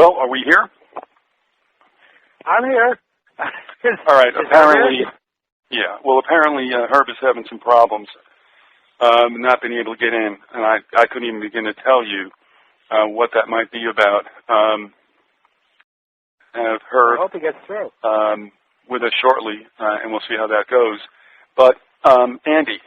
Well, are we here? I'm here. All right. Apparently, yeah. Well, apparently Herb is having some problems, not being able to get in, and I couldn't even begin to tell you what that might be about. Have Herb I hope he gets through. with us shortly, and we'll see how that goes. But Andy,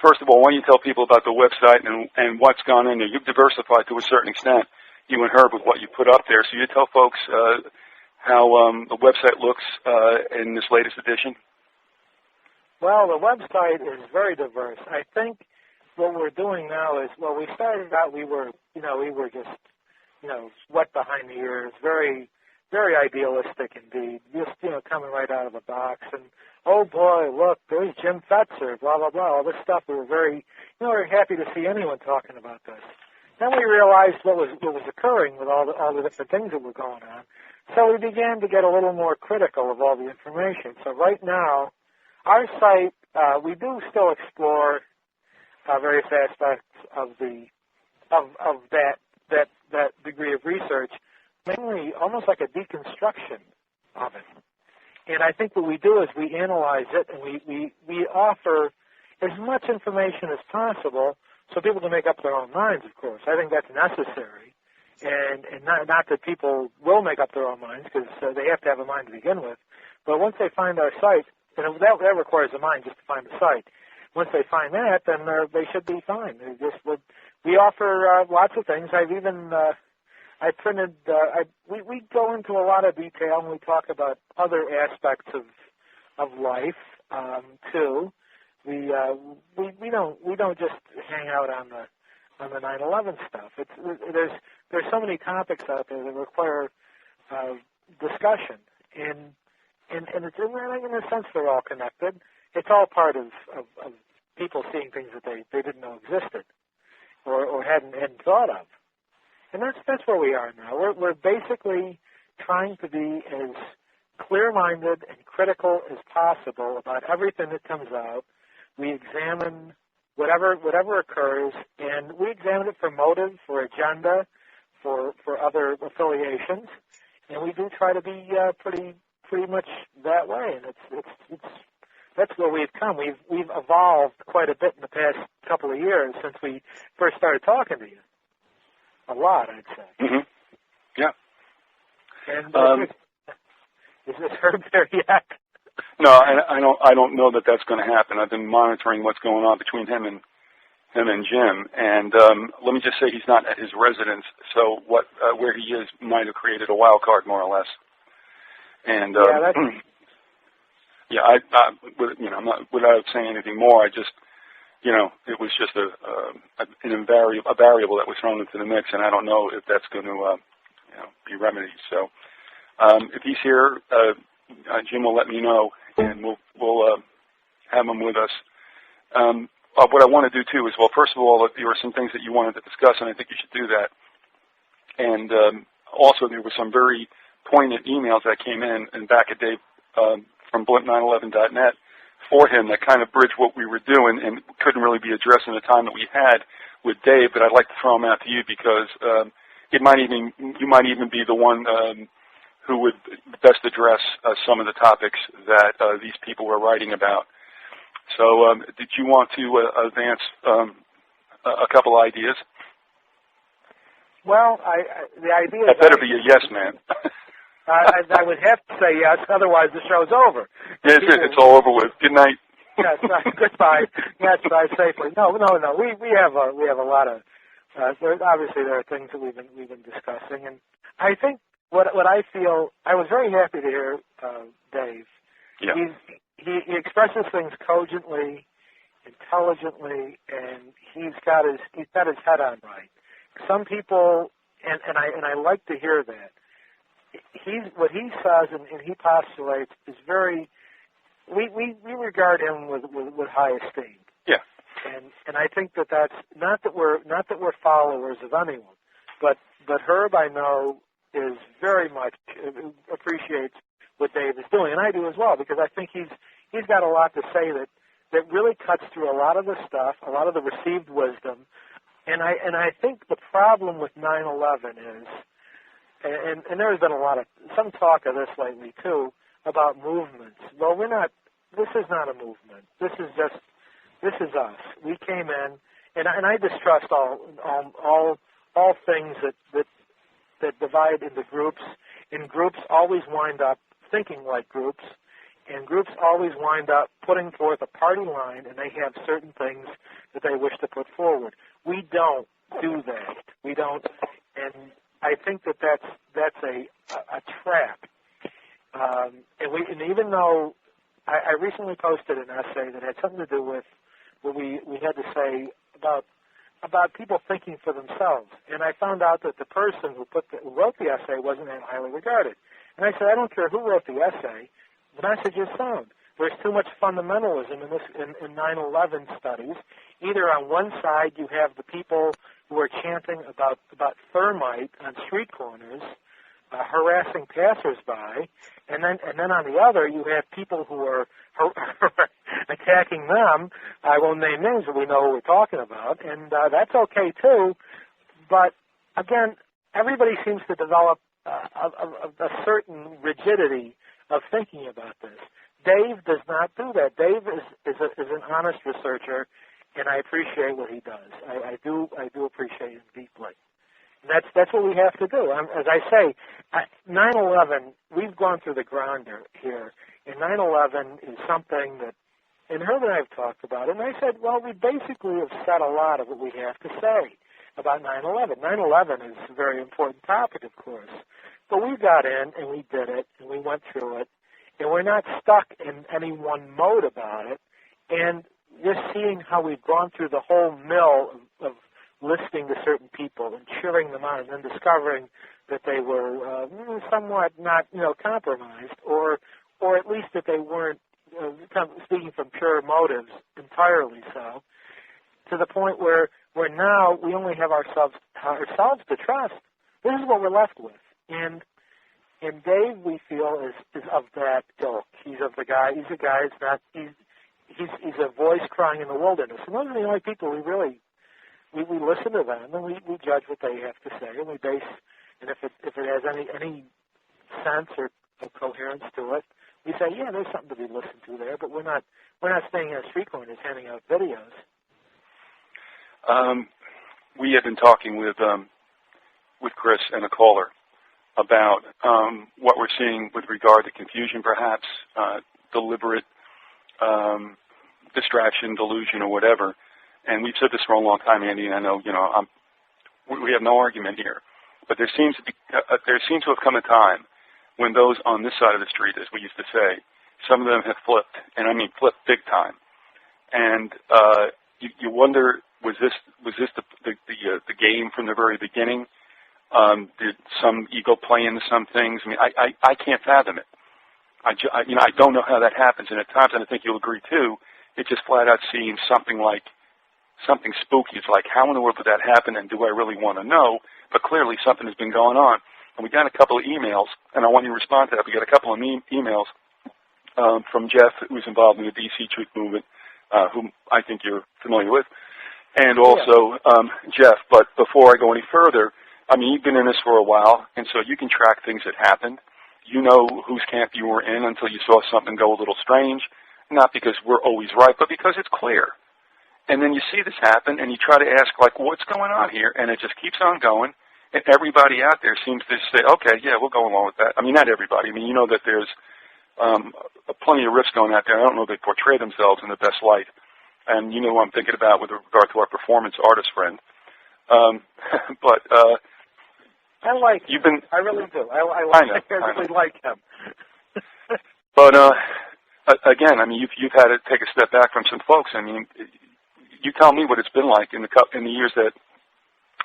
first of all, why don't you tell people about the website and what's gone in there? You've diversified to a certain extent, you and Herb, with what you put up there. So you tell folks how the website looks in this latest edition. Well, the website is very diverse. I think what we're doing now is, well, we started out, we were just, wet behind the ears, very, very idealistic indeed, just, coming right out of the box. And, oh boy, look, there's Jim Fetzer, blah, blah, blah, all this stuff. We were very, very happy to see anyone talking about this. Then we realized what was occurring with all the different things that were going on. So we began to get a little more critical of all the information. So right now, our site, we do still explore various aspects of that degree of research, mainly almost like a deconstruction of it. And I think what we do is we analyze it, and we offer as much information as possible so people can make up their own minds, of course. I think that's necessary. And not that people will make up their own minds, because they have to have a mind to begin with. But once they find our site, and that requires a mind just to find the site. Once they find that, then they should be fine. We offer lots of things. I've even I printed. We go into a lot of detail, and we talk about other aspects of life too. We don't just hang out on the 9/11 stuff. There's so many topics out there that require discussion, and it's in a sense they're all connected. It's all part of people seeing things that they didn't know existed or hadn't thought of. And that's where we are now. We're basically trying to be as clear-minded and critical as possible about everything that comes out. We examine whatever occurs, and we examine it for motive, for agenda, for other affiliations, and we do try to be pretty much that way. And that's where we've come. We've evolved quite a bit in the past couple of years since we first started talking to you. A lot, I'd say. Mm-hmm. Yeah. And is this Herb there yet? No, I don't know that that's going to happen. I've been monitoring what's going on between him and Jim, and let me just say he's not at his residence, so where he is might have created a wild card, more or less. And yeah, I'm not, without saying anything more, I just, it was just a variable that was thrown into the mix, and I don't know if that's going to, be remedied. So if he's here, Jim will let me know, and we'll have him with us. What I want to do too is, well, first of all, there were some things that you wanted to discuss, and I think you should do that. And also, there were some very poignant emails that came in and back at Dave from blimp911.net for him that kind of bridged what we were doing and couldn't really be addressed in the time that we had with Dave. But I'd like to throw them out to you because you might even be the one who would best address some of the topics that these people were writing about. So did you want to advance a couple ideas? Well, the idea... That better be a yes, man. I would have to say yes, otherwise the show's over. Yes, it's all over with. Good night. Yes, goodbye. Yes, drive safely. No. We have a lot of... obviously, there are things that we've been discussing, and I think what I feel... I was very happy to hear Dave. Yeah. He expresses things cogently, intelligently, and he's got his head on right. Some people, and I like to hear that. What he says and he postulates is very. We regard him with high esteem. Yeah. And I think that's not that we're followers of anyone, but Herb, I know, is very much appreciates what Dave is doing, and I do as well, because I think he's got a lot to say that really cuts through a lot of the stuff, a lot of the received wisdom, and I think the problem with 9/11 is and there has been some talk of this lately too about movements. Well, this is not a movement. This is us. We came in, and I distrust all things that divide into groups. And groups always wind up thinking like groups, and groups always wind up putting forth a party line, and they have certain things that they wish to put forward. We don't do that. We don't, and I think that's a trap. And even though I recently posted an essay that had something to do with what we had to say about people thinking for themselves, and I found out that the person who wrote the essay wasn't that highly regarded. And I said, I don't care who wrote the essay, the message is sound. There's too much fundamentalism in 9/11 studies. Either on one side you have the people who are chanting about thermite on street corners, harassing passersby, and then on the other you have people who are attacking them. I won't name names, but we know who we're talking about, and that's okay too. But again, everybody seems to develop a certain rigidity of thinking about this. Dave does not do that. Dave is an honest researcher, and I appreciate what he does. I do appreciate him deeply. And that's what we have to do. As I say, 9/11, we've gone through the grounder here, and 9/11 is something that, and Herb and I have talked about it, and I said, well, we basically have said a lot of what we have to say about 9/11. 9/11 is a very important topic, of course, but we got in, and we did it, and we went through it, and we're not stuck in any one mode about it, and just seeing how we've gone through the whole mill of listening to certain people and cheering them on, and then discovering that they were somewhat not, compromised, or at least that they weren't speaking from pure motives entirely so, to the point where now we only have ourselves to trust. This is what we're left with, and Dave, we feel, is of that ilk. He's a guy. He's a voice crying in the wilderness, and those are the only people we listen to them, and we judge what they have to say, and we base, and if it has any sense or coherence to it, we say, yeah, there's something to be listened to there, but we're not staying on street corners handing out videos. We had been talking with Chris and a caller about what we're seeing with regard to confusion, perhaps deliberate distraction, delusion, or whatever. And we've said this for a long time, Andy, and I know, we have no argument here. But there seems to have come a time when those on this side of the street, as we used to say, some of them have flipped, and I mean flipped big time. And you wonder, was this the game from the very beginning? Did some ego play into some things? I mean, I can't fathom it. I don't know how that happens, and at times, and I think you'll agree too, it just flat out seems something spooky. It's like, how in the world did that happen, and do I really want to know? But clearly something has been going on. And we got a couple of emails, and I want you to respond to that. We got a couple of emails from Jeff, who's involved in the DC Truth Movement, whom I think you're familiar with, and also Jeff. But before I go any further, I mean, you've been in this for a while, and so you can track things that happened. You know whose camp you were in until you saw something go a little strange, not because we're always right, but because it's clear. And then you see this happen, and you try to ask, like, what's going on here? And it just keeps on going, and everybody out there seems to say, okay, yeah, we'll go along with that. I mean, not everybody. I mean, you know that there's plenty of riffs going out there. I don't know if they portray themselves in the best light. And you know who I'm thinking about with regard to our performance artist friend. But I like him. I really do. I really like him. But again, I mean, you've had to take a step back from some folks. I mean, you tell me what it's been like in the years that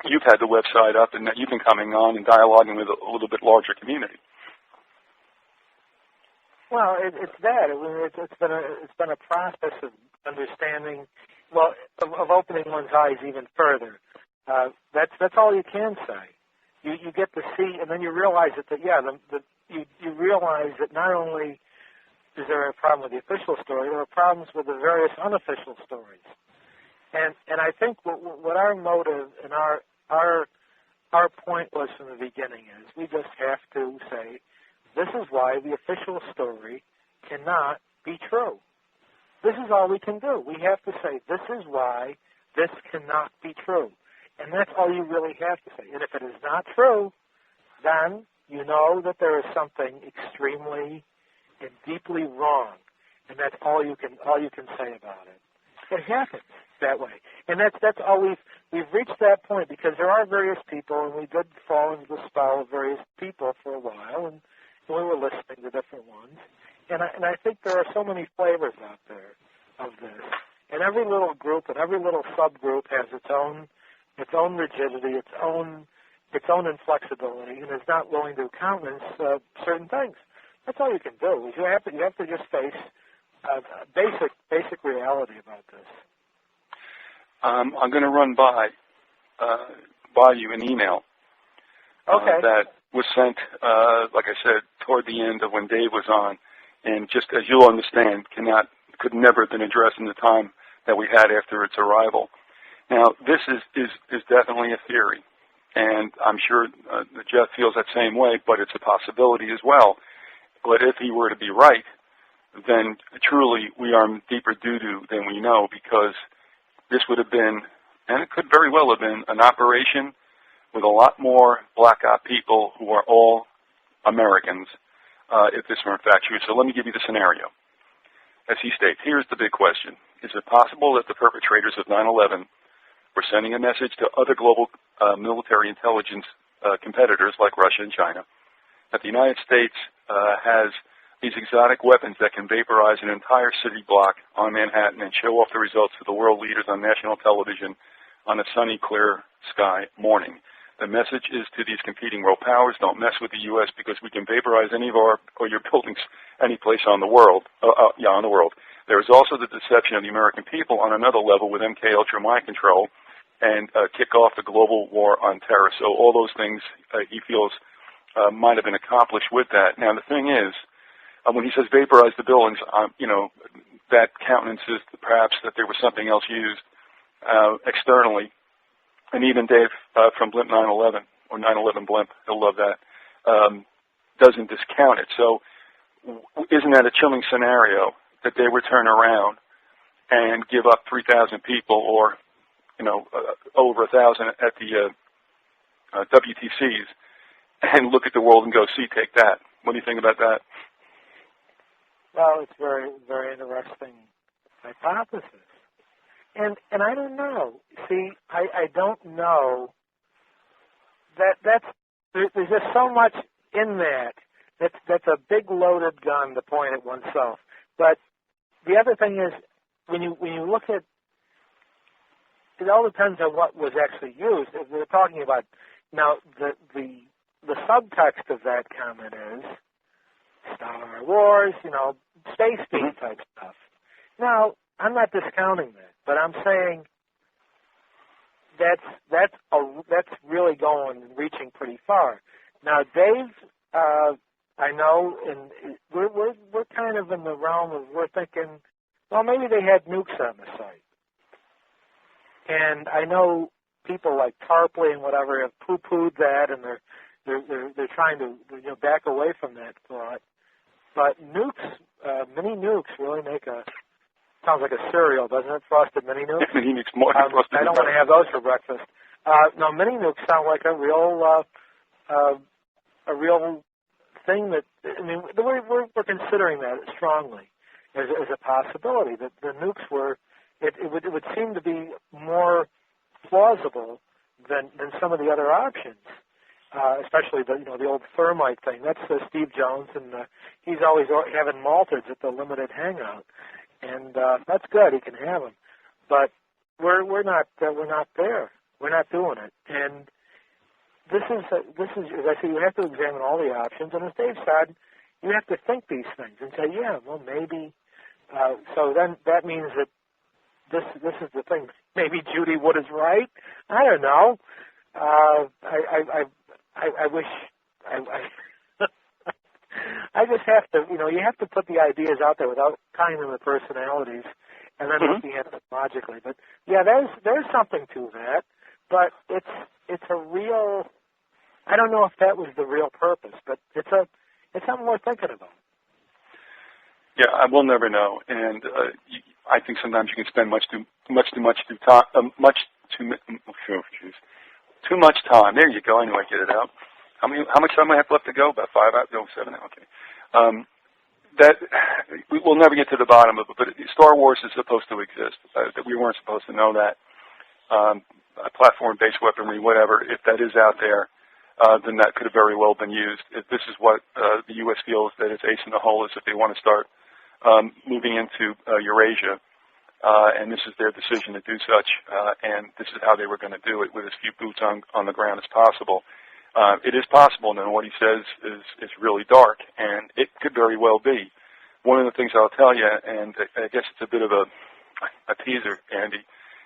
you've had the website up and that you've been coming on and dialoguing with a little bit larger community. Well, it's that. It's been a process of understanding, well, of opening one's eyes even further. That's all you can say. You get to see, and then you realize that you realize that not only is there a problem with the official story, there are problems with the various unofficial stories. And I think what our motive and our our point was from the beginning is we just have to say, this is why the official story cannot be true. This is all we can do. We have to say, this is why this cannot be true. And that's all you really have to say. And if it is not true, then you know that there is something extremely and deeply wrong. And that's all you can say about it. It happens that way. And that's all we've reached that point, because there are various people, and we did fall into the spell of various people for a while, and we were listening to different ones. And I think there are so many flavors out there of this. And every little group and every little subgroup has its own rigidity, its own inflexibility, and is not willing to countenance certain things. That's all you can do. You have to just face basic reality about this. I'm going to run by you an email that was sent, like I said, toward the end of when Dave was on, and just as you'll understand, could never have been addressed in the time that we had after its arrival. Now, this is definitely a theory, and I'm sure Jeff feels that same way, but it's a possibility as well. But if he were to be right, then truly we are in deeper doo-doo than we know, because this would have been, and it could very well have been, an operation with a lot more black op people who are all Americans, if this were in fact true. So let me give you the scenario. As he states, here's the big question. Is it possible that the perpetrators of 9/11 were sending a message to other global military intelligence competitors like Russia and China that the United States has these exotic weapons that can vaporize an entire city block on Manhattan and show off the results to the world leaders on national television on a sunny, clear sky morning? The message is to these competing world powers: don't mess with the U.S. because we can vaporize any of our or your buildings any place on the world. On the world. There is also the deception of the American people on another level with MK Ultra mind control and kick off the global war on terror. So all those things he feels might have been accomplished with that. Now the thing is, when he says vaporize the buildings, that countenances perhaps that there was something else used externally. And even Dave from Blimp 9/11, or 9/11 Blimp, he'll love that, doesn't discount it. So isn't that a chilling scenario that they would turn around and give up 3,000 people, or over 1,000 at the WTCs, and look at the world and go, see, take that? What do you think about that? Well, it's very, very interesting hypothesis. And I don't know. See, I don't know. There's just so much in that. That's a big loaded gun to point at oneself. But the other thing is, when you look at, it all depends on what was actually used. If we're talking about now, the subtext of that comment is Star Wars, space beam type stuff. Now, I'm not discounting that, but I'm saying that's really going and reaching pretty far. Now, Dave, I know, and we're kind of in the realm of, we're thinking, well, maybe they had nukes on the site. And I know people like Tarpley and whatever have poo-pooed that, and they're trying to back away from that thought. But nukes, mini nukes, really make sounds like a cereal, doesn't it? Frosted mini nukes. Mini nukes more than frosted. I don't want to have those for breakfast. No, mini nukes sound like a real thing that, I mean, we're considering that strongly as a possibility, that the nukes were, it would seem to be more plausible than some of the other options, especially the old thermite thing. That's Steve Jones, and he's always having maltards at the limited hangout, and that's good. He can have them, but we're not there. We're not doing it, and this is as I say, you have to examine all the options, and as Dave said, you have to think these things and say, yeah, well, maybe. So then that means that this is the thing. Maybe Judy Wood is right. I don't know. I wish I just have to, you have to put the ideas out there without tying them to personalities, and then looking at them logically. But yeah, there's something to that. But it's a real I don't know if that was the real purpose, but it's something worth thinking about. Yeah, I will never know, and I think sometimes you can spend too much time. There you go. Anyway, get it out. How much time I have left to go? About 5 hours? No, 7. Okay. That we will never get to the bottom of it. But Star Wars is supposed to exist. That we weren't supposed to know that. Platform-based weaponry, whatever. If that is out there, then that could have very well been used. If this is what the U.S. feels that its ace in the hole is, if they want to start moving into Eurasia, and this is their decision to do such, and this is how they were going to do it with as few boots on the ground as possible. It is possible, and what he says is really dark, and it could very well be. One of the things I'll tell you, and I guess it's a bit of a teaser, Andy,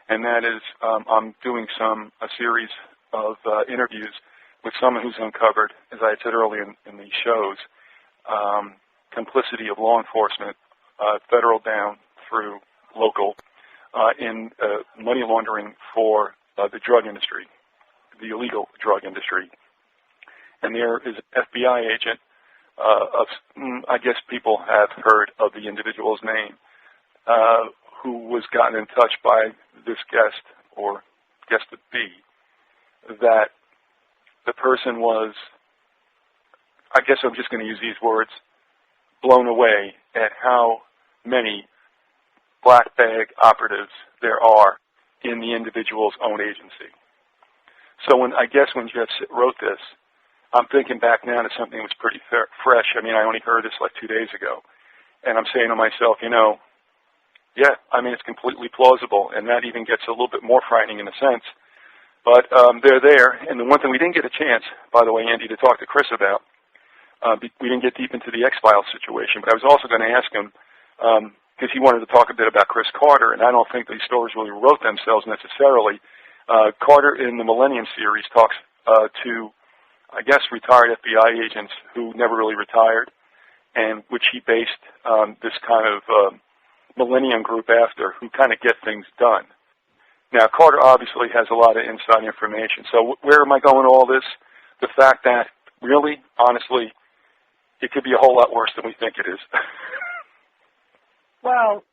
and that is I'm doing a series of interviews with someone who's uncovered, as I had said earlier in these shows, complicity of law enforcement, federal down through local, in money laundering for the drug industry, the illegal drug industry. And there is an FBI agent, I guess people have heard of the individual's name, who was gotten in touch by this guest, or guest to be, that the person was, I guess I'm just going to use these words, blown away at how many black bag operatives there are in the individual's own agency. So when Jeff wrote this, I'm thinking back now to something that was pretty fresh. I mean, I only heard this like 2 days ago. And I'm saying to myself, yeah, I mean, it's completely plausible. And that even gets a little bit more frightening in a sense. But they're there. And the one thing we didn't get a chance, by the way, Andy, to talk to Chris about, we didn't get deep into the X-Files situation, but I was also going to ask him, because he wanted to talk a bit about Chris Carter, and I don't think these stories really wrote themselves necessarily. Carter in the Millennium series talks to, I guess, retired FBI agents who never really retired, and which he based this kind of Millennium group after, who kind of get things done. Now, Carter obviously has a lot of inside information. So where am I going with all this? The fact that, really, honestly, it could be a whole lot worse than we think it is. Well,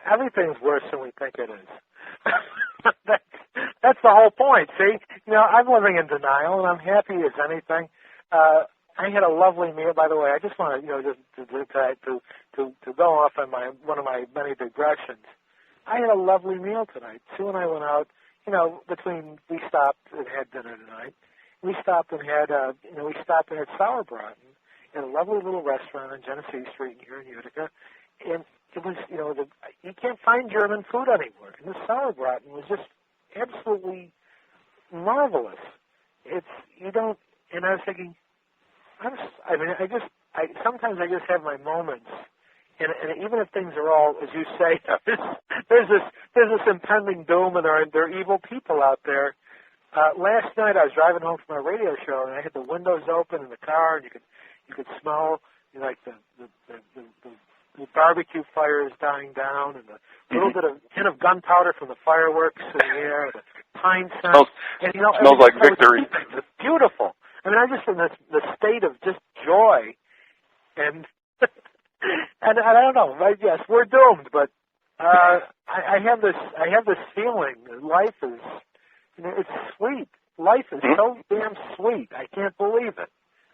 everything's worse than we think it is. That's the whole point. See, I'm living in denial, and I'm happy as anything. I had a lovely meal, by the way. I just want to go off on one of my many digressions. I had a lovely meal tonight. Sue and I went out. We stopped and had dinner tonight. We stopped and had sauerbraten in a lovely little restaurant on Genesee Street here in Utica, and it was, you can't find German food anywhere. And the sauerbraten was just absolutely marvelous. And I was thinking, sometimes I just have my moments, and even if things are all, as you say, there's this impending doom, and there are evil people out there. Last night I was driving home from my radio show, and I had the windows open in the car, and you could smell like the barbecue fires dying down, and a little bit of hint of gunpowder from the fireworks in the air, and the pine scent. Smells like victory. It's beautiful. I mean, I'm just in the state of just joy, and and I don't know. Yes, we're doomed, but I have this feeling that life is, it's sweet. Life is so damn sweet. I can't believe it.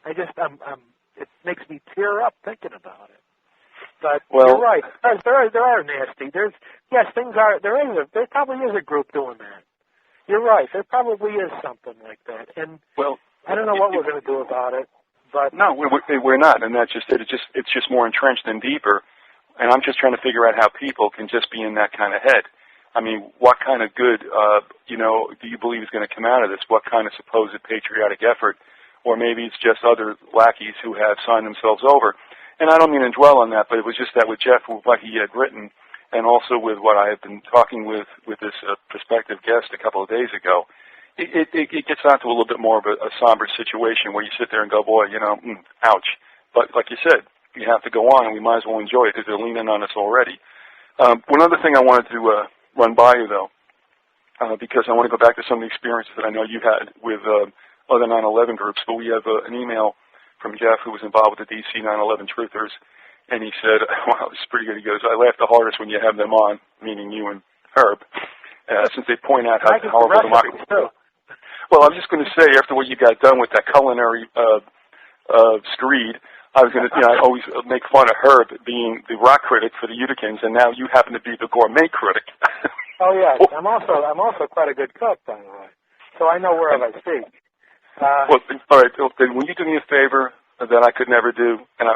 It makes me tear up thinking about it. But you're right. There are nasty. There probably is a group doing that. You're right. There probably is something like that. And I don't know what we're going to do about it. But no, we're not, and that's just it. It's just more entrenched and deeper. And I'm just trying to figure out how people can just be in that kind of head. I mean, what kind of good, do you believe is going to come out of this? What kind of supposed patriotic effort? Or maybe it's just other lackeys who have signed themselves over. And I don't mean to dwell on that, but it was just that with Jeff, with what he had written, and also with what I have been talking with this prospective guest a couple of days ago, it gets down to a little bit more of a somber situation where you sit there and go, boy, ouch. But like you said, you have to go on, and we might as well enjoy it because they're leaning on us already. One other thing I wanted to run by you, though, because I want to go back to some of the experiences that I know you had with other 9/11 groups, but we have an email from Jeff, who was involved with the DC 9/11 Truthers, and he said, wow, this is pretty good. He goes, I laugh the hardest when you have them on, meaning you and Herb, since they point out how horrible democracy is. Well, I was just going to say, after what you got done with that culinary screed, I was going to, I always make fun of Herb being the rock critic for the Uticans, and now you happen to be the gourmet critic. Oh, yes. I'm also quite a good cook, by the way, so I know wherever I speak. Well, all right, then will you do me a favor that I could never do, and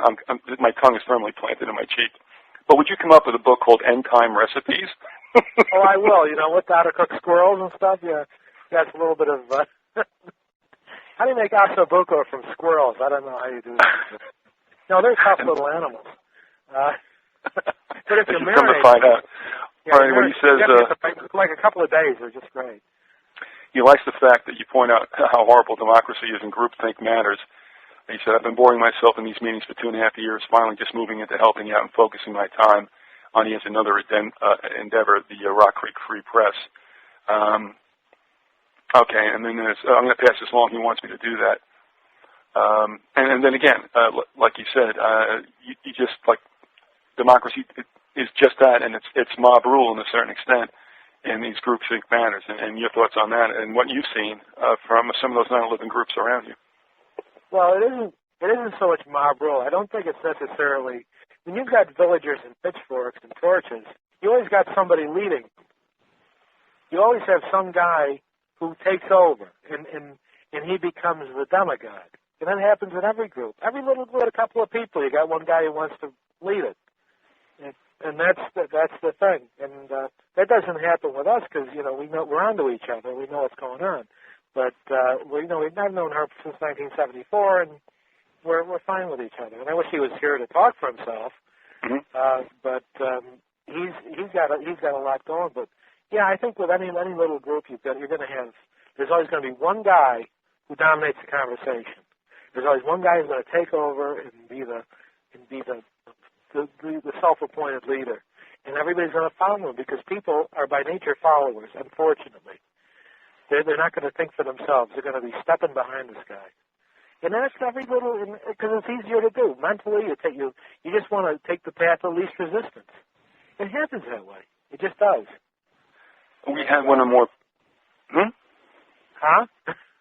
my tongue is firmly planted in my cheek, but would you come up with a book called End Time Recipes? Oh, I will. With how to cook squirrels and stuff, yeah. That's a little bit of... how do you make ossobuco from squirrels? I don't know how you do that. No, they're tough little animals. But if you marinate... Come to find out. Yeah, all right, when he says... like a couple of days, they're just great. He likes the fact that you point out how horrible democracy is and groupthink matters. He said, I've been boring myself in these meetings for 2.5 years, finally just moving into helping out and focusing my time on yet another endeavor, the Rock Creek Free Press. Okay, and then I'm going to pass this along. He wants me to do that. And then again, like you said, you just, like, democracy is just that, and it's mob rule in a certain extent in these groupthink matters. And your thoughts on that and what you've seen from some of those 9/11 groups around you. Well, it isn't so much mob rule. I don't think it's necessarily... When you've got villagers and pitchforks and torches, you always got somebody leading. You always have some guy who takes over, and he becomes the demigod. And that happens in every group. Every little group, a couple of people, you got one guy who wants to lead it. And that's the thing. And that doesn't happen with us because, we know we're onto each other. We know what's going on. But, we've known her since 1974, and we're fine with each other. And I wish he was here to talk for himself. Mm-hmm. But he's got a lot going. But yeah, I think with any little group there's always going to be one guy who dominates the conversation. There's always one guy who's going to take over and be the self-appointed leader, and everybody's going to follow him because people are by nature followers. Unfortunately, they're not going to think for themselves. They're going to be stepping behind this guy. And that's every little, because it's easier to do. Mentally, you just want to take the path of least resistance. It happens that way. It just does. We had one or more... Huh?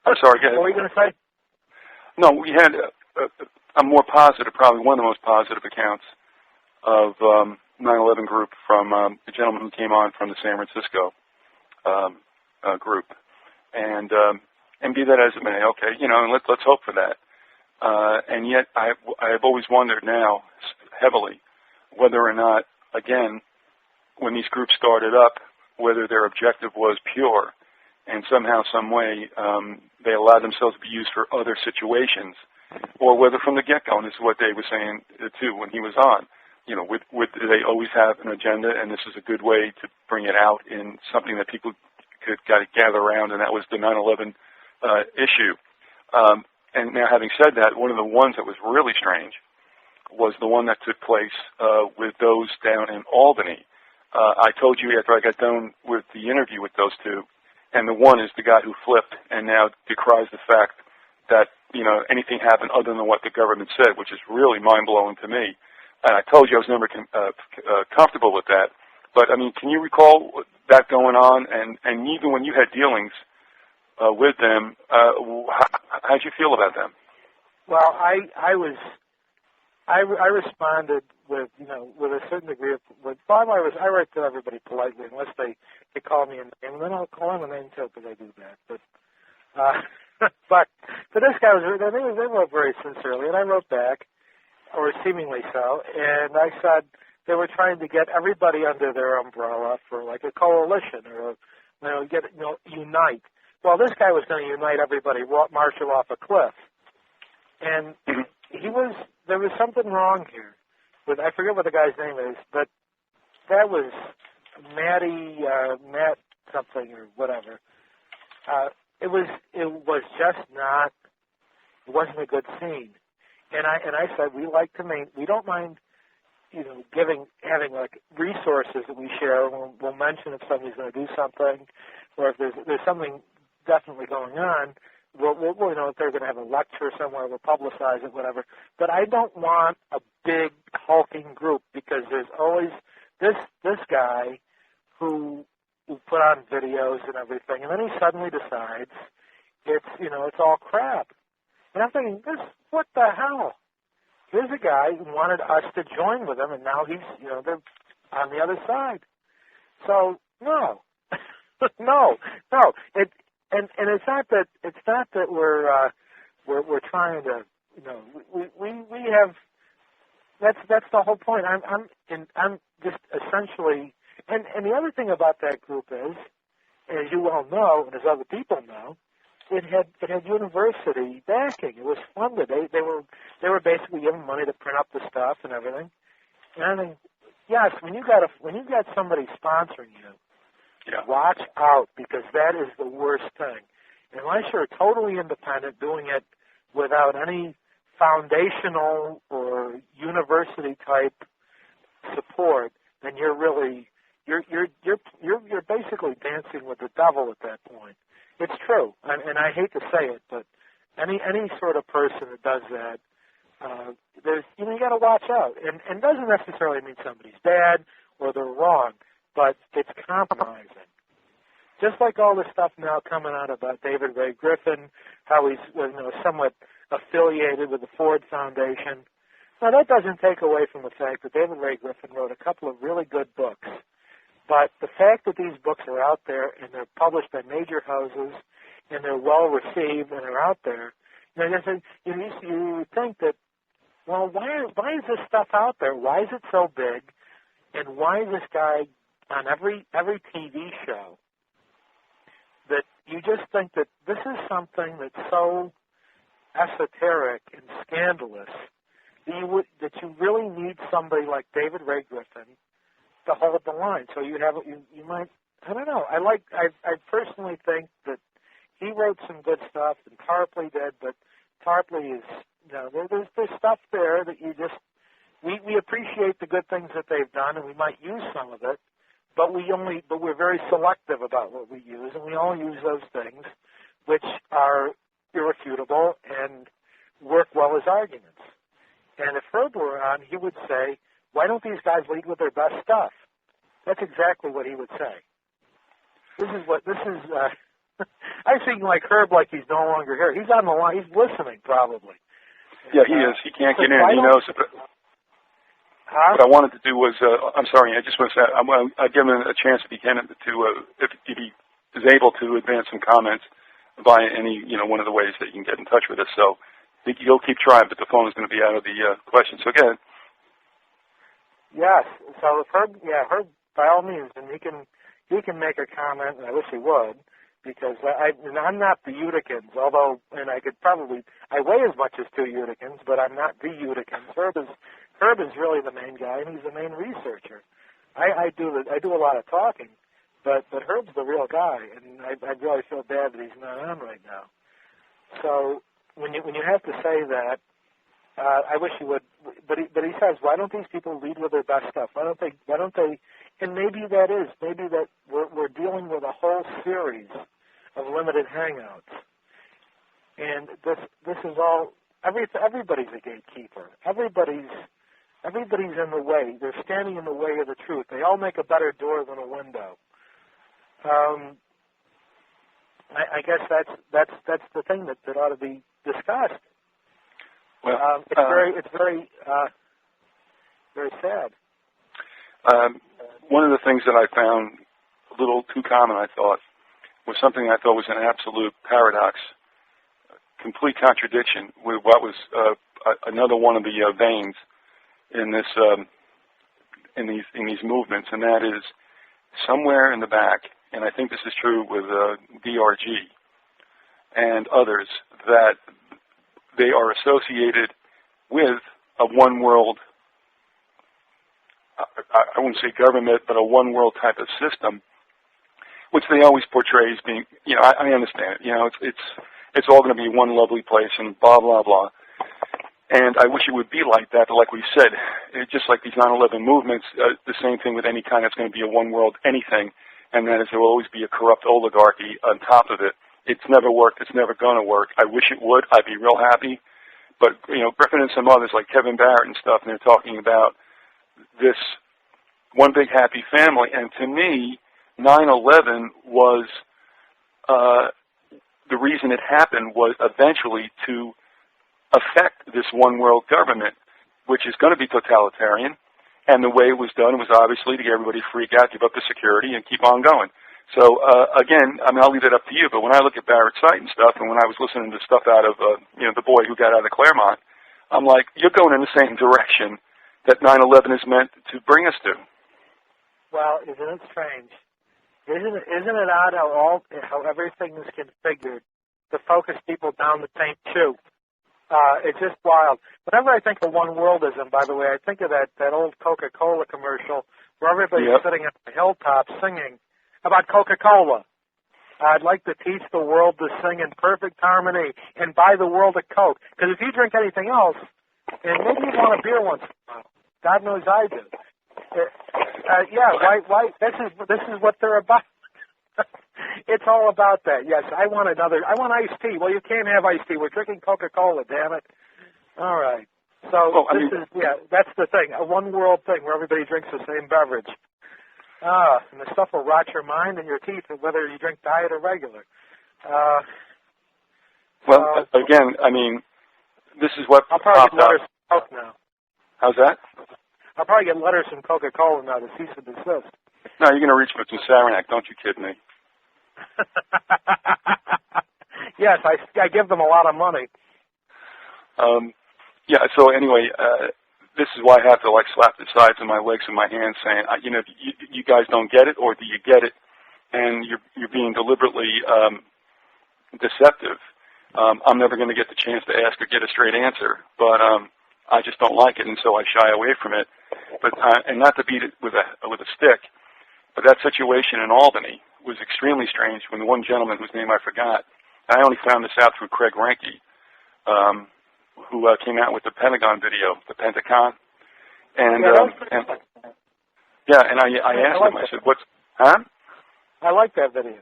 I'm sorry, go ahead. What were you going to say? No, we had a more positive, probably one of the most positive accounts of 9/11 group from a gentleman who came on from the San Francisco group. And be that as it may, okay, and let's hope for that. And yet I've always wondered now heavily whether or not, again, when these groups started up, whether their objective was pure and somehow, some way, they allowed themselves to be used for other situations, or whether from the get-go, and this is what Dave was saying, too, when he was on, would they always have an agenda, and this is a good way to bring it out in something that people could gather around, and that was the 9/11 issue. And now, having said that, one of the ones that was really strange was the one that took place with those down in Albany. I told you after I got done with the interview with those two, and the one is the guy who flipped and now decries the fact that, anything happened other than what the government said, which is really mind-blowing to me. And I told you I was never comfortable with that. But, can you recall that going on? And even when you had dealings with them, how'd you feel about them? Well, I responded with a certain degree of, I write to everybody politely unless they call me a name, and then I'll call them a name too because I do that. But but this guy they wrote very sincerely, and I wrote back, or seemingly so, and I said they were trying to get everybody under their umbrella for like a coalition or unite. Well, this guy was going to unite everybody, marshal off a cliff, and there was something wrong here. I forget what the guy's name is, but that was Matt something or whatever. It was just not. It wasn't a good scene. And I said we don't mind, having like resources that we share. We'll mention if somebody's going to do something, or if there's something definitely going on. you know, if they're going to have a lecture somewhere, we'll publicize it, whatever. But I don't want a big hulking group, because there's always this guy who put on videos and everything, and then he suddenly decides it's all crap. And I'm thinking, what the hell? Here's a guy who wanted us to join with him, and now he's, they're on the other side. So no, no. And it's not that we're trying to, we have. That's the whole point. I'm just essentially, and the other thing about that group is, as you well know, and as other people know, it had university backing. It was funded. They were basically given money to print up the stuff and everything. And I mean, yes, when you got somebody sponsoring you, watch out, because that is the worst thing. Unless you're totally independent, doing it without any foundational or university type support, then you're basically dancing with the devil at that point. It's true, and I hate to say it, but any sort of person that does that, there's you got to watch out, and doesn't necessarily mean somebody's bad or they're wrong, but it's compromising. Just like all this stuff now coming out about David Ray Griffin, how he's somewhat affiliated with the Ford Foundation. Now, that doesn't take away from the fact that David Ray Griffin wrote a couple of really good books. But the fact that these books are out there and they're published by major houses and they're well received and they're out there, you think that, well, why is this stuff out there? Why is it so big? And why is this guy on every TV show? That you just think that this is something that's so esoteric and scandalous that you really need somebody like David Ray Griffin to hold the line. So you might, I don't know. I personally think that he wrote some good stuff, and Tarpley did, but Tarpley is, there's stuff there that we appreciate the good things that they've done, and we might use some of it, but we're very selective about what we use, and we only use those things which are irrefutable and work well as arguments. And if Herb were on, he would say, why don't these guys lead with their best stuff? That's exactly what he would say. I think like Herb, like he's no longer here. He's on the line. He's listening, probably. Yeah, he is. He can't get in. He knows it. What I wanted to do was, I'm sorry, I just want to say, I'd give him a chance if he can, if he is able to advance some comments via any, one of the ways that you can get in touch with us. So he'll keep trying, but the phone is going to be out of the question. So again. Yes. So if Herb, by all means, and he can make a comment, and I wish he would, because I'm not the Uticans, although, and I weigh as much as two Uticans, but I'm not the Uticans. Herb is really the main guy, and he's the main researcher. I do a lot of talking, but Herb's the real guy, and I really feel bad that he's not on right now. So when you have to say that, I wish he would, but he says, why don't these people lead with their best stuff? Why don't they? And maybe that we're dealing with a whole series of limited hangouts, and this is all. Everybody's a gatekeeper. Everybody's in the way. They're standing in the way of the truth. They all make a better door than a window. I guess that's the thing that ought to be discussed. Well, it's very sad. One of the things that I found a little too common, I thought, was something I thought was an absolute paradox, complete contradiction with what was another one of the veins in this in these movements, and that is somewhere in the back, and I think this is true with DRG and others, that they are associated with a one world, I wouldn't say government, but a one world type of system, which they always portray as being, I understand it, it's all going to be one lovely place and blah, blah, blah. And I wish it would be like that, but like we said, just like these 9/11 movements, the same thing with any kind that's going to be a one world anything, and that is there will always be a corrupt oligarchy on top of it It's never worked. It's never going to work. I wish it would. I'd be real happy. But, Griffin and some others like Kevin Barrett and stuff, and they're talking about this one big happy family. And to me, 9/11 was the reason it happened was eventually to affect this one world government, which is going to be totalitarian. And the way it was done was obviously to get everybody to freak out, give up the security, and keep on going. So, again, I'll leave it up to you, but when I look at Barrett's site and stuff, and when I was listening to stuff out of, the boy who got out of Claremont, I'm like, you're going in the same direction that 9/11 is meant to bring us to. Well, isn't it strange? Isn't it odd how everything is configured to focus people down the same tube? It's just wild. Whenever I think of one worldism, by the way, I think of that old Coca-Cola commercial where everybody's sitting on the hilltop singing about Coca-Cola. I'd like to teach the world to sing in perfect harmony and buy the world a Coke. Because if you drink anything else, and maybe you want a beer once in a while, God knows I do. Why? This is what they're about. It's all about that. Yes, I want iced tea. Well, you can't have iced tea. We're drinking Coca-Cola, damn it. All right. So that's the thing, a one world thing where everybody drinks the same beverage. And the stuff will rot your mind and your teeth, whether you drink diet or regular. Again, this is what I'll probably get letters from Coke now. How's that? I'll probably get letters from Coca-Cola now to cease and desist. No, you're going to reach for some Saranac. Don't you kid me. Yes, I give them a lot of money. So anyway, this is why I have to slap the sides of my legs and my hands saying, you guys don't get it, or do you get it? And you're being deliberately deceptive. I'm never going to get the chance to ask or get a straight answer, but I just don't like it, and so I shy away from it. But and not to beat it with a stick, but that situation in Albany was extremely strange when the one gentleman whose name I forgot, I only found this out through Craig Ranke, who came out with the Pentagon video, the Pentacon. And I asked him, I said, I like that video.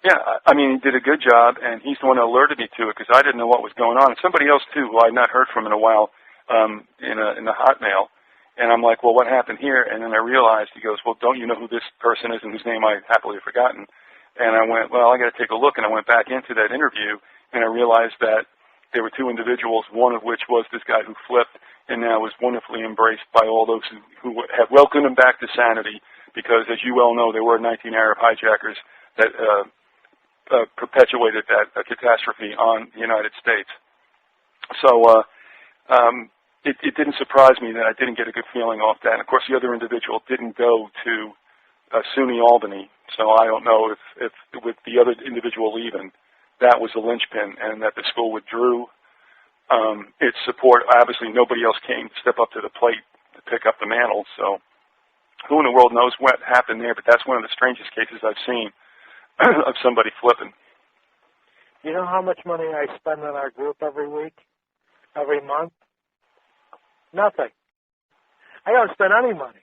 Yeah, I mean, he did a good job, and he's the one that alerted me to it because I didn't know what was going on. And somebody else, too, who I've not heard from in a while in the Hotmail. And I'm like, well, what happened here? And then I realized, he goes, well, don't you know who this person is and whose name I happily have forgotten? And I went, well, I got to take a look. And I went back into that interview, and I realized that there were two individuals, one of which was this guy who flipped and now is wonderfully embraced by all those who have welcomed him back to sanity because, as you well know, there were 19 Arab hijackers that perpetuated that catastrophe on the United States. So it didn't surprise me that I didn't get a good feeling off that. And, of course, the other individual didn't go to SUNY Albany, so I don't know if with the other individual leaving, that was the linchpin, and that the school withdrew its support. Obviously, nobody else came to step up to the plate to pick up the mantle, so who in the world knows what happened there, but that's one of the strangest cases I've seen of somebody flipping. You know how much money I spend on our group every week, every month? Nothing. I don't spend any money.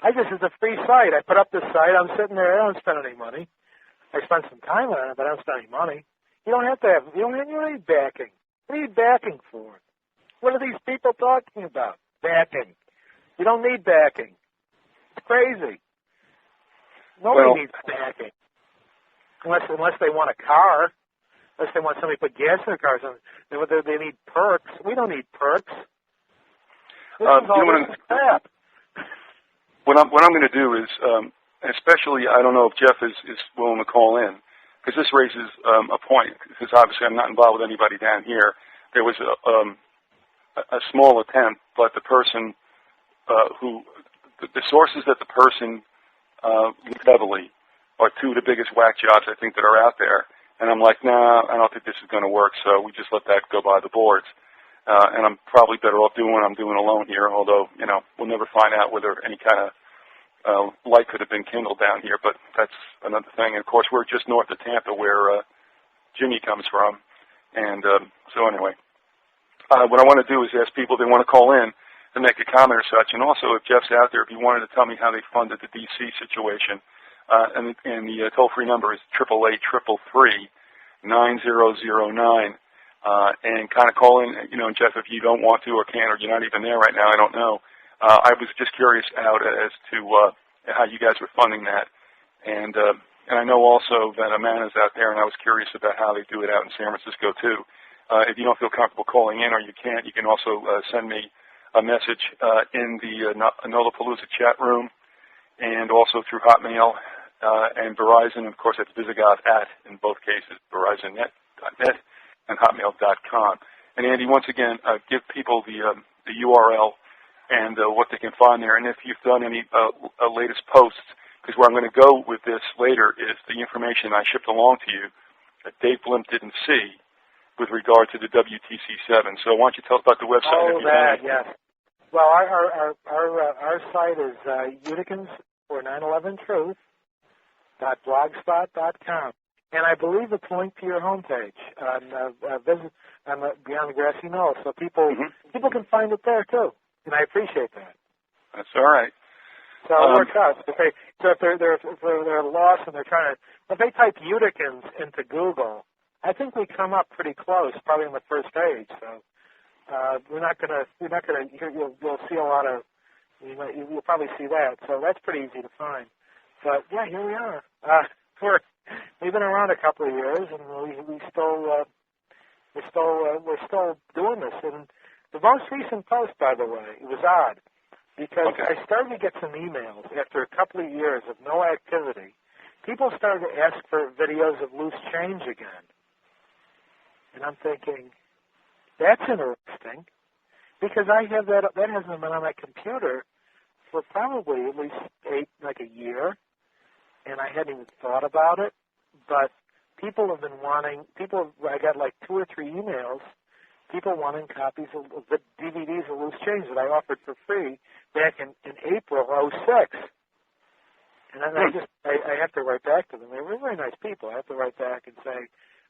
It's a free site. I put up this site. I'm sitting there. I don't spend any money. I spend some time on it, but I don't spend any money. You don't need backing. What are you backing for? What are these people talking about? Backing. You don't need backing. It's crazy. Nobody needs backing. Unless they want a car. Unless they want somebody to put gas in their cars. They need perks. We don't need perks. This is all crap. What I'm going to do is, especially, I don't know if Jeff is willing to call in, because this raises a point, because obviously I'm not involved with anybody down here. There was a small attempt, but the person the sources that the person used heavily are two of the biggest whack jobs I think that are out there. And I'm like, nah, I don't think this is going to work, so we just let that go by the boards. And I'm probably better off doing what I'm doing alone here, although, we'll never find out whether any kind of light could have been kindled down here, but that's another thing. And, of course, we're just north of Tampa where Jimmy comes from. And so anyway, what I want to do is ask people if they want to call in and make a comment or such. And also, if Jeff's out there, if he wanted to tell me how they funded the D.C. situation, and the toll-free number is 888-333-9009. And kind of call in, and Jeff, if you don't want to or can't, or you're not even there right now, I don't know. I was just curious out as to how you guys were funding that. And I know also that Amanda's out there, and I was curious about how they do it out in San Francisco, too. If you don't feel comfortable calling in or you can't, you can also send me a message in the Knollapalooza chat room and also through Hotmail and Verizon. Of course, that's Vyzygoth in both cases, VerizonNet.net and Hotmail.com. And Andy, once again, give people the URL and what they can find there. And if you've done any latest posts, because where I'm going to go with this later is the information I shipped along to you that Dave Blimp didn't see with regard to the WTC7. So why don't you tell us about the website? Oh, that, yes. Well, our site is Uticans for 911truth.blogspot.com. And I believe it's linked to your homepage on Beyond the Grassy Knoll. So people can find it there, too. And I appreciate that. That's all right. So it works out. If they're lost and they're trying to, if they type Uticans into Google, I think we come up pretty close, probably on the first page. So you'll see a lot of, you'll probably see that. So that's pretty easy to find. But yeah, here we are. We've been around a couple of years, and we're still doing this. And the most recent post, by the way, it was odd because I started to get some emails after a couple of years of no activity. People started to ask for videos of loose change again. And I'm thinking, that's interesting, because I have that hasn't been on my computer for probably at least a year, and I hadn't even thought about it. But people have been wanting, I got like 2 or 3 emails, people wanting copies of the DVDs of Loose Change that I offered for free back in April of '06. And then I have to write back to them. They were very nice people. I have to write back and say,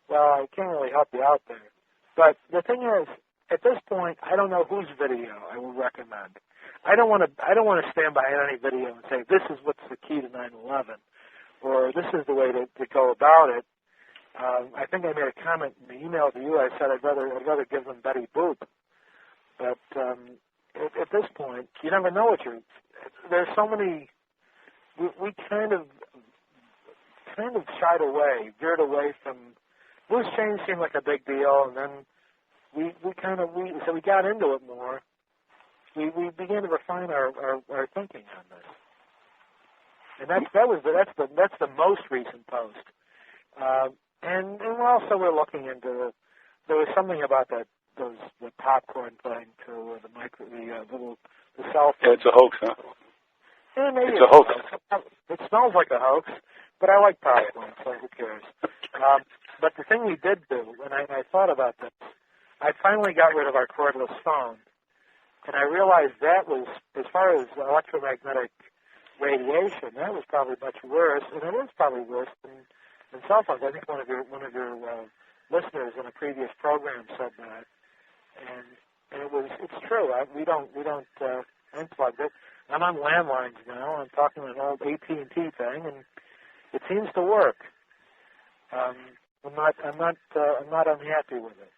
well, I can't really help you out there. But the thing is, at this point, I don't know whose video I will recommend. I don't want to stand behind any video and say this is what's the key to 9/11, or this is the way to go about it. I think I made a comment in the email to you. I said I'd rather give them Betty Boop. But at this point, you never know what you're. There's so many. We kind of veered away from. Loose change seemed like a big deal, and then we got into it more. We began to refine our thinking on this, and that's the most recent post. And also we're looking into there was something about the popcorn thing too, the cell phone. Yeah, it's a hoax, huh? Yeah, maybe it's a hoax. It smells like a hoax, but I like popcorn, so who cares? But the thing we did do, and I thought about this, I finally got rid of our cordless phone, and I realized that was, as far as electromagnetic radiation, that was probably much worse, and it is probably worse than cell phones. I think one of your listeners in a previous program said that, and it's true. We don't unplug it. I'm on landlines now. I'm talking an old AT&T thing, and it seems to work. I'm not unhappy with it.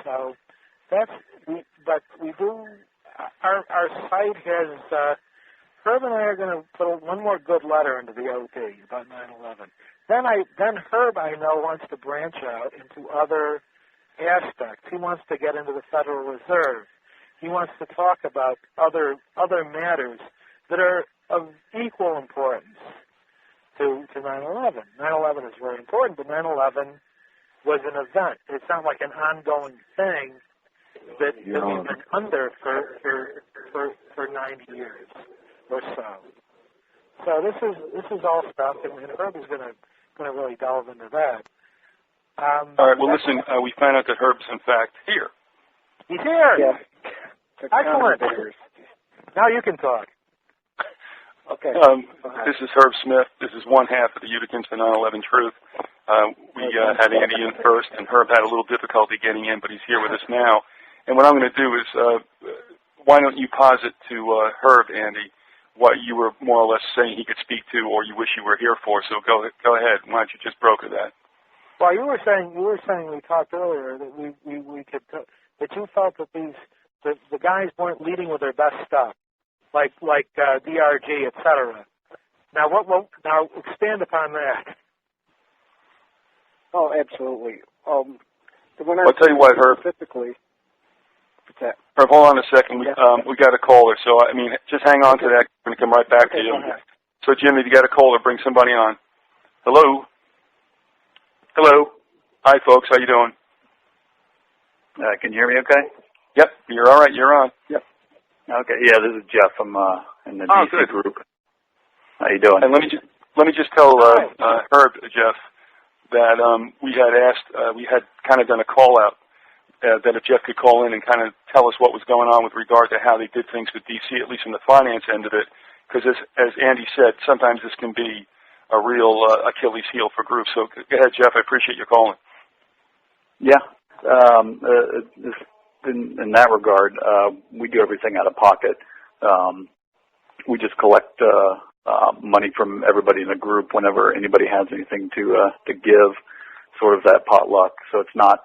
So but we do. Our site has. Herb and I are going to put one more good letter into the OT about 9/11. Then Herb, I know, wants to branch out into other aspects. He wants to get into the Federal Reserve. He wants to talk about other matters that are of equal importance to 9/11. 9/11 is very important, but 9/11 was an event. It's not like an ongoing thing that we've been under for 90 years or so. So this is all stuff, and Herb is going to really delve into that. All right. Well, listen. We found out that Herb's in fact here. He's here. Yeah. Excellent. Now you can talk. Okay. This is Herb Smith. This is one half of the Uticans for 9/11 Truth. We had Andy in first, and Herb had a little difficulty getting in, but he's here with us now. And what I'm going to do is, why don't you posit to Herb, Andy, what you were more or less saying he could speak to, or you wish you were here for. So go ahead. Why don't you just broker that? Well, you were saying we talked earlier that we could that you felt that the guys weren't leading with their best stuff, like DRG, etc. Now now expand upon that. Oh, absolutely. I'll tell you what, Herb. Specifically, Herb, hold on a second. We got a caller, so I mean, just hang on to that. I'm going to come right back to you. So, Jim, if you got a caller, bring somebody on. Hello. Hello. Hi, folks. How you doing? Can you hear me okay? Yep. You're all right. You're on. Yep. Okay. Yeah, this is Jeff. I'm in the DC good. group. How you doing? And let me just tell Herb, Jeff, that we had kind of done a call out that if Jeff could call in and kind of tell us what was going on with regard to how they did things with DC, at least in the finance end of it, because as Andy said, sometimes this can be a real Achilles heel for groups. So go ahead, Jeff. I appreciate your calling. Yeah. In that regard, we do everything out of pocket. We just collect money from everybody in the group whenever anybody has anything to give, sort of that potluck. So it's not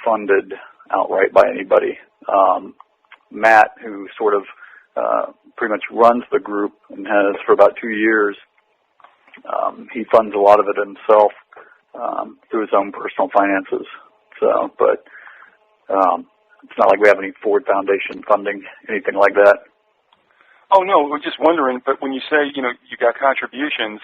funded outright by anybody. Matt, who sort of pretty much runs the group and has for about 2 years, he funds a lot of it himself through his own personal finances. So, but it's not like we have any Ford Foundation funding, anything like that. Oh, no, we're just wondering, but when you say, you got contributions,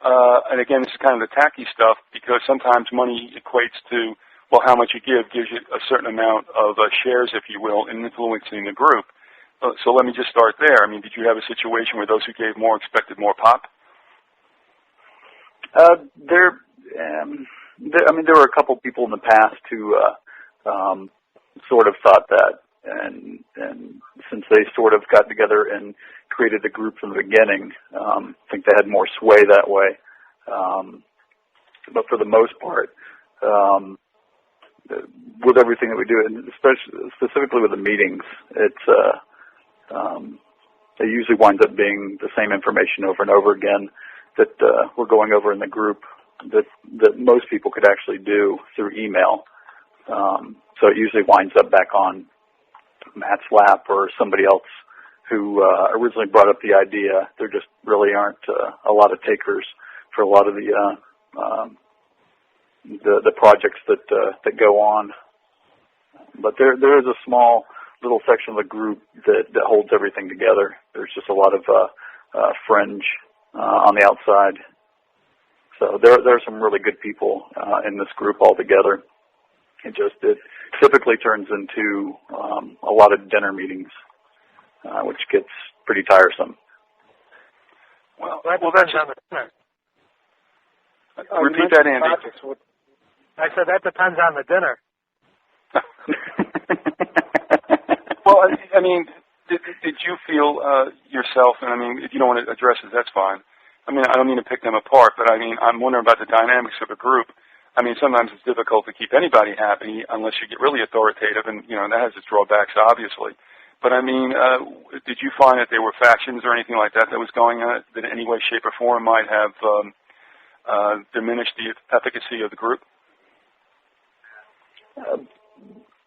and again, this is kind of the tacky stuff, because sometimes money equates to, well, how much you give gives you a certain amount of shares, if you will, in influencing the group. So let me just start there. I mean, did you have a situation where those who gave more expected more pop? There were a couple people in the past who sort of thought that, and since they sort of got together and created the group from the beginning, I think they had more sway that way. But for the most part, with everything that we do, and specifically with the meetings, it usually winds up being the same information over and over again that we're going over in the group that most people could actually do through email. So it usually winds up back on Matt's lap or somebody else who originally brought up the idea. There just really aren't a lot of takers for a lot of the projects that go on. But there is a small little section of the group that holds everything together. There's just a lot of fringe on the outside. So there are some really good people in this group altogether. It typically turns into a lot of dinner meetings, which gets pretty tiresome. Well, that depends on the dinner. Repeat that, Andy. I said that depends on the dinner. Well, I mean, did you feel yourself, and I mean, if you don't want to address it, that's fine. I mean, I don't mean to pick them apart, but I mean, I'm wondering about the dynamics of a group. I mean, sometimes it's difficult to keep anybody happy unless you get really authoritative, and, that has its drawbacks, obviously. But, I mean, did you find that there were factions or anything like that was going on that in any way, shape, or form might have diminished the efficacy of the group?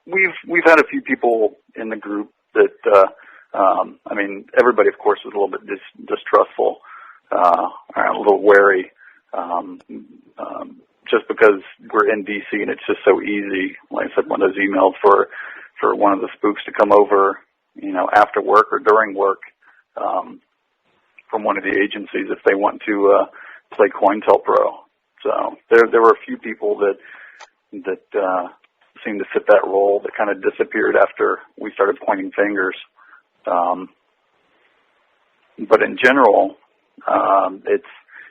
We've had a few people in the group that, I mean, everybody, of course, was a little bit distrustful, a little wary, just because we're in D.C. and it's just so easy. Like I said, one of those emails for one of the spooks to come over, after work or during work, from one of the agencies if they want to play COINTELPRO. So there were a few people that seemed to fit that role that kind of disappeared after we started pointing fingers. But in general,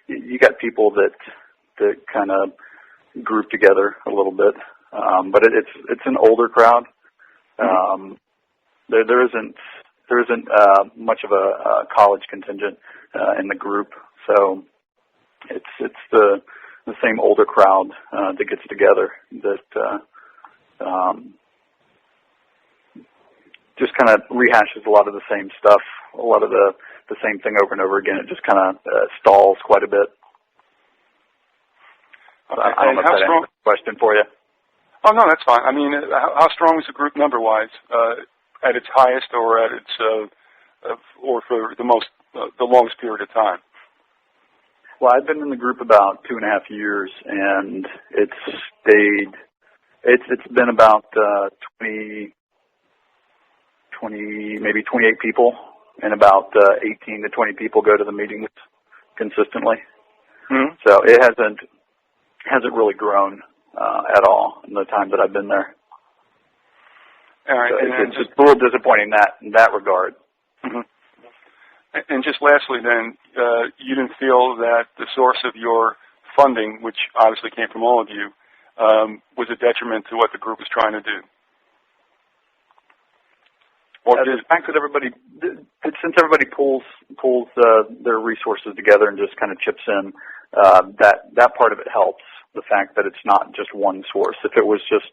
you got people that kind of group together a little bit, but it's an older crowd. There isn't much of a college contingent in the group, so it's the same older crowd that gets together that just kind of rehashes a lot of the same stuff, a lot of the the same thing over and over again. It just kind of stalls quite a bit. Okay. I don't know if that answers the question for you. Oh, no, that's fine. I mean, how strong is the group number-wise at its highest or at its or for the longest period of time? Well, I've been in the group about 2.5 years, and it's been about 20, maybe 28 people, and about 18 to 20 people go to the meetings consistently. Mm-hmm. So it hasn't really grown at all in the time that I've been there. All right, so it's a little disappointing in that regard. Mm-hmm. And just lastly, then, you didn't feel that the source of your funding, which obviously came from all of you, was a detriment to what the group was trying to do? Or the fact that since everybody pulls their resources together and just kind of chips in, that part of it helps. The fact that it's not just one source. If it was just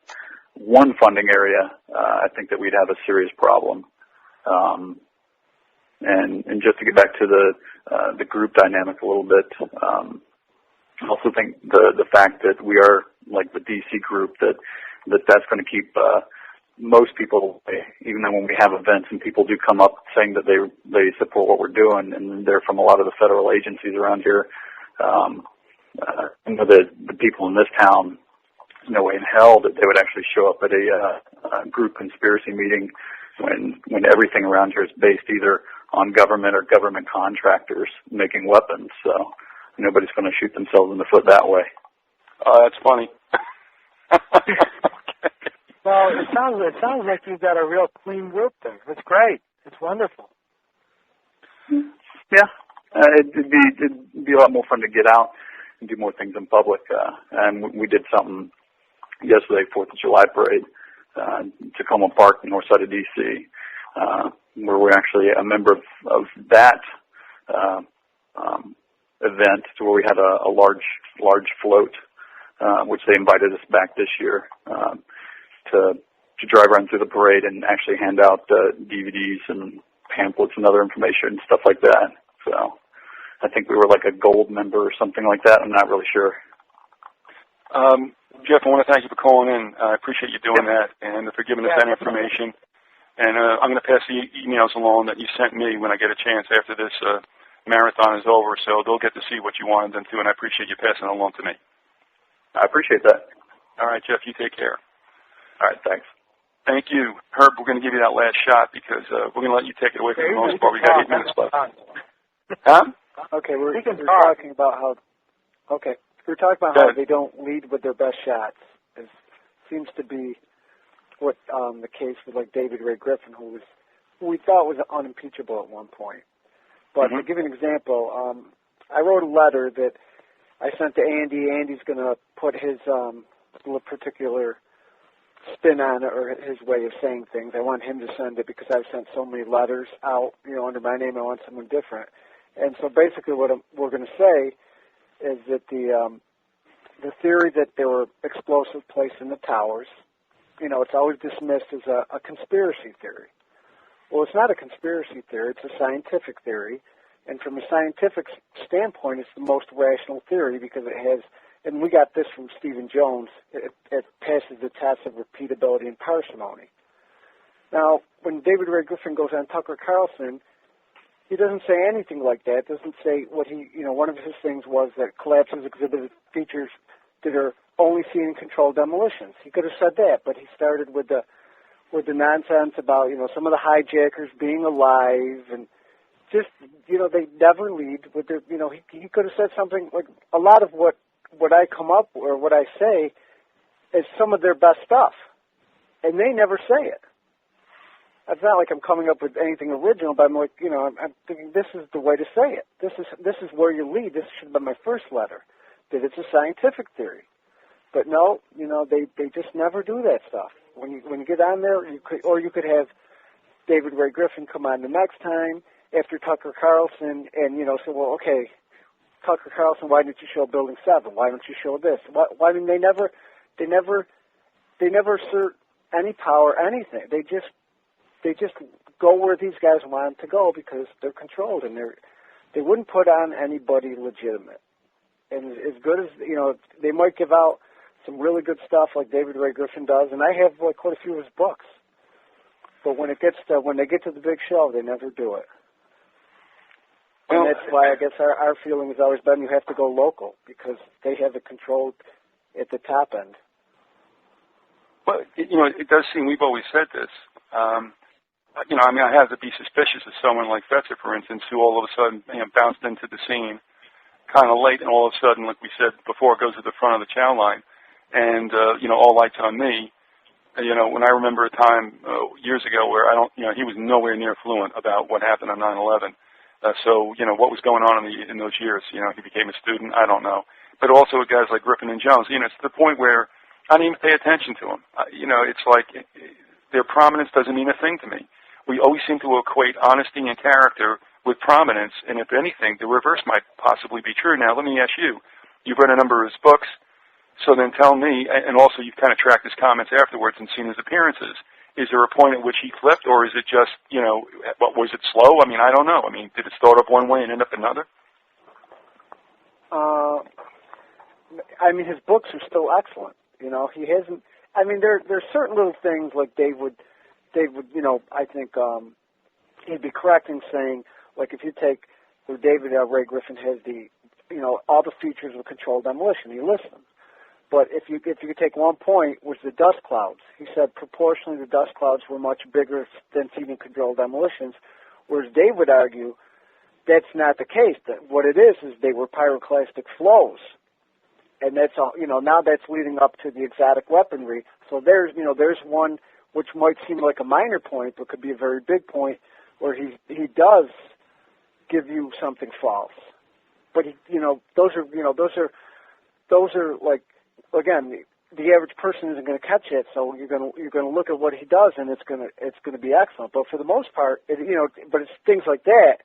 one funding area, I think that we'd have a serious problem. And just to get back to the group dynamic a little bit, I also think the fact that we are like the DC group, that's going to keep most people away, even though when we have events and people do come up saying that they support what we're doing, and they're from a lot of the federal agencies around here. The people in this town, there's no way in hell that they would actually show up at a group conspiracy meeting when everything around here is based either on government or government contractors making weapons. So nobody's going to shoot themselves in the foot that way. Oh, that's funny. Well, it sounds like you've got a real clean group there. It's great. It's wonderful. Yeah, it'd be a lot more fun to get out and do more things in public. And we did something yesterday, 4th of July parade, Tacoma Park, north side of D.C., where we're actually a member of that event, to where we had a large float, which they invited us back this year to drive around through the parade and actually hand out DVDs and pamphlets and other information and stuff like that. So I think we were like a gold member or something like that. I'm not really sure. Jeff, I want to thank you for calling in. I appreciate you doing that and for giving us that information. And I'm going to pass the emails along that you sent me when I get a chance after this marathon is over, so they'll get to see what you wanted them to, and I appreciate you passing it along to me. I appreciate that. All right, Jeff, you take care. All right, thanks. Thank you. Herb, we're going to give you that last shot because we're going to let you take it away for the most part. We've got 8 minutes left. Huh? Okay, we're talking about how they don't lead with their best shots. It seems to be what the case with like David Ray Griffin, who we thought was unimpeachable at one point. But to give an example, I wrote a letter that I sent to Andy. Andy's going to put his particular spin on it, or his way of saying things. I want him to send it because I've sent so many letters out, under my name. I want someone different. And so basically what we're going to say is that the theory that there were explosives placed in the towers, it's always dismissed as a conspiracy theory. Well, it's not a conspiracy theory. It's a scientific theory. And from a scientific standpoint, it's the most rational theory because it has, and we got this from Stephen Jones, it passes the test of repeatability and parsimony. Now, when David Ray Griffin goes on Tucker Carlson, he doesn't say anything like that. Doesn't say what he, one of his things was that collapses exhibited features that are only seen in controlled demolitions. He could have said that, but he started with the nonsense about, some of the hijackers being alive and just, they never lead with their, he could have said something like a lot of what I come up or what I say is some of their best stuff, and they never say it. It's not like I'm coming up with anything original, but I'm like, I'm thinking this is the way to say it. This is where you lead. This should have been my first letter, that it's a scientific theory. But no, they just never do that stuff. When you get on there, you could have David Ray Griffin come on the next time after Tucker Carlson, and say, well, okay, Tucker Carlson, why didn't you show Building 7? Why don't you show this? Why didn't they never assert any power, anything? They just go where these guys want to go because they're controlled, and they wouldn't put on anybody legitimate. And as good as, they might give out some really good stuff like David Ray Griffin does, and I have quite a few of his books. But when they get to the big show, they never do it. And that's why I guess our feeling has always been you have to go local because they have it controlled at the top end. Well, it does seem we've always said this. I have to be suspicious of someone like Fetzer, for instance, who all of a sudden bounced into the scene kind of late, and all of a sudden, like we said before, goes to the front of the chow line, and all lights on me. When I remember a time years ago where he was nowhere near fluent about what happened on 9/11. So what was going on in those years? He became a student. I don't know. But also with guys like Griffin and Jones, it's to the point where I didn't even pay attention to them. It's like their prominence doesn't mean a thing to me. We always seem to equate honesty and character with prominence, and if anything, the reverse might possibly be true. Now, let me ask you. You've read a number of his books, so then tell me, and also you've kind of tracked his comments afterwards and seen his appearances. Is there a point at which he flipped, or is it just, was it slow? I don't know. Did it start up one way and end up another? His books are still excellent. He hasn't. There's certain little things like Dave would, I think he'd be correct in saying, like if you take where David Ray Griffin has the, all the features of controlled demolition, he lists them. But if you could take one point, was the dust clouds. He said proportionally the dust clouds were much bigger than even controlled demolitions, whereas Dave would argue that's not the case. That what it is they were pyroclastic flows. And that's all, now that's leading up to the exotic weaponry. So there's one which might seem like a minor point, but could be a very big point, where he does give you something false. But those are like, again, the average person isn't going to catch it. So you're going to look at what he does, and it's going to be excellent. But for the most part, but it's things like that.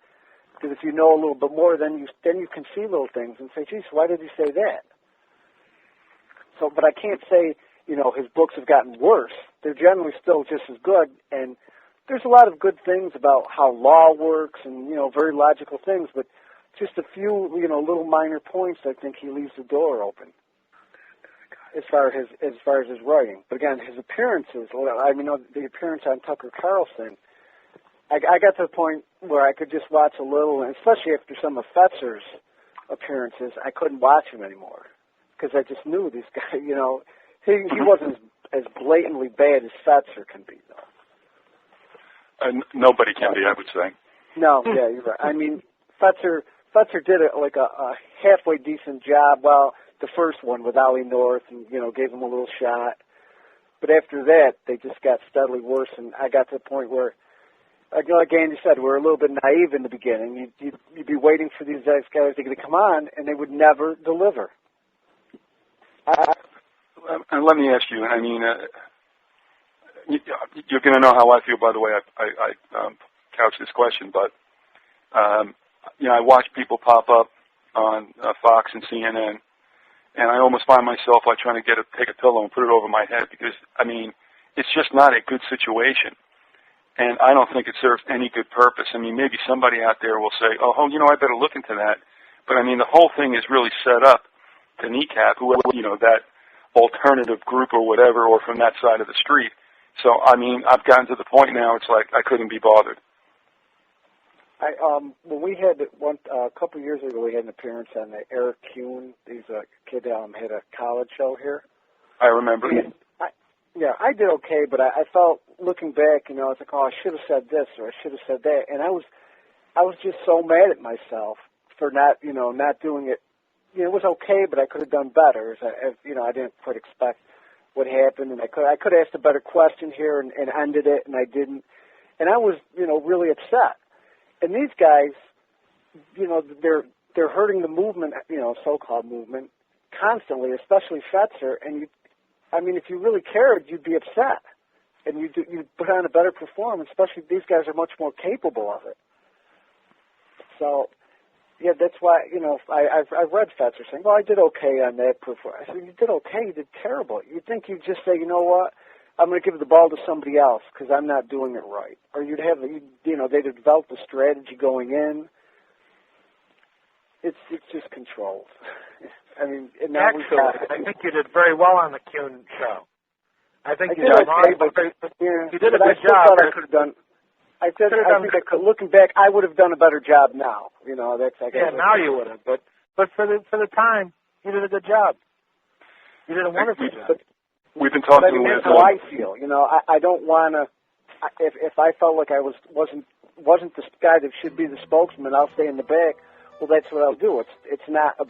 Because if you know a little bit more, then you can see little things and say, geez, why did he say that? So, but I can't say, his books have gotten worse. They're generally still just as good, and there's a lot of good things about how law works and, very logical things, but just a few, little minor points I think he leaves the door open as far as his writing. But again, his appearances, the appearance on Tucker Carlson, I got to the point where I could just watch a little, and especially after some of Fetzer's appearances, I couldn't watch him anymore. Because I just knew this guy, he wasn't as blatantly bad as Fetzer can be, though. Nobody can be, I would say. No, yeah, you're right. Fetzer did a halfway decent job. Well, the first one with Ollie North, and gave him a little shot. But after that, they just got steadily worse, and I got to the point where, like Andy said, we're a little bit naive in the beginning. You'd be waiting for these guys to come on, and they would never deliver. And let me ask you, you're going to know how I feel, by the way I couch this question, but, I watch people pop up on Fox and CNN, and I almost find myself like trying to take a pillow and put it over my head because, it's just not a good situation. And I don't think it serves any good purpose. Maybe somebody out there will say, I better look into that. But, the whole thing is really set up to kneecap whoever, that alternative group or whatever, or from that side of the street. So, I've gotten to the point now, it's like I couldn't be bothered. When we had a couple of years ago, we had an appearance on the Eric Kuhn. He's a kid had a college show here. I remember. I did okay, but I felt, looking back, I was like, I should have said this or I should have said that, and I was just so mad at myself for not doing it. It was okay, but I could have done better. I didn't quite expect what happened, and I could have asked a better question here and ended it, and I didn't. And I was, really upset. And these guys, they're hurting the movement, so-called movement, constantly, especially Fetzer. And if you really cared, you'd be upset, and you'd put on a better performance. Especially these guys are much more capable of it. So. Yeah, that's why, I've read Fetzer saying, well, I did okay on that performance. I said, you did okay, you did terrible. You'd think you'd just say, you know what, I'm going to give the ball to somebody else because I'm not doing it right. Or you'd have, they'd have developed a strategy going in. It's just controlled. I mean, now actually, I think you did very well on the Kuhn show. I think you did a good job. I could have done. I think looking back, I would have done a better job now. That's I guess. Yeah, now you would have, but for the time, you did a good job. You did a wonderful job. We've been talking. That's how I feel. I don't want to. If I felt like I wasn't the guy that should be the spokesman, I'll stay in the back. Well, that's what I'll do. It's not about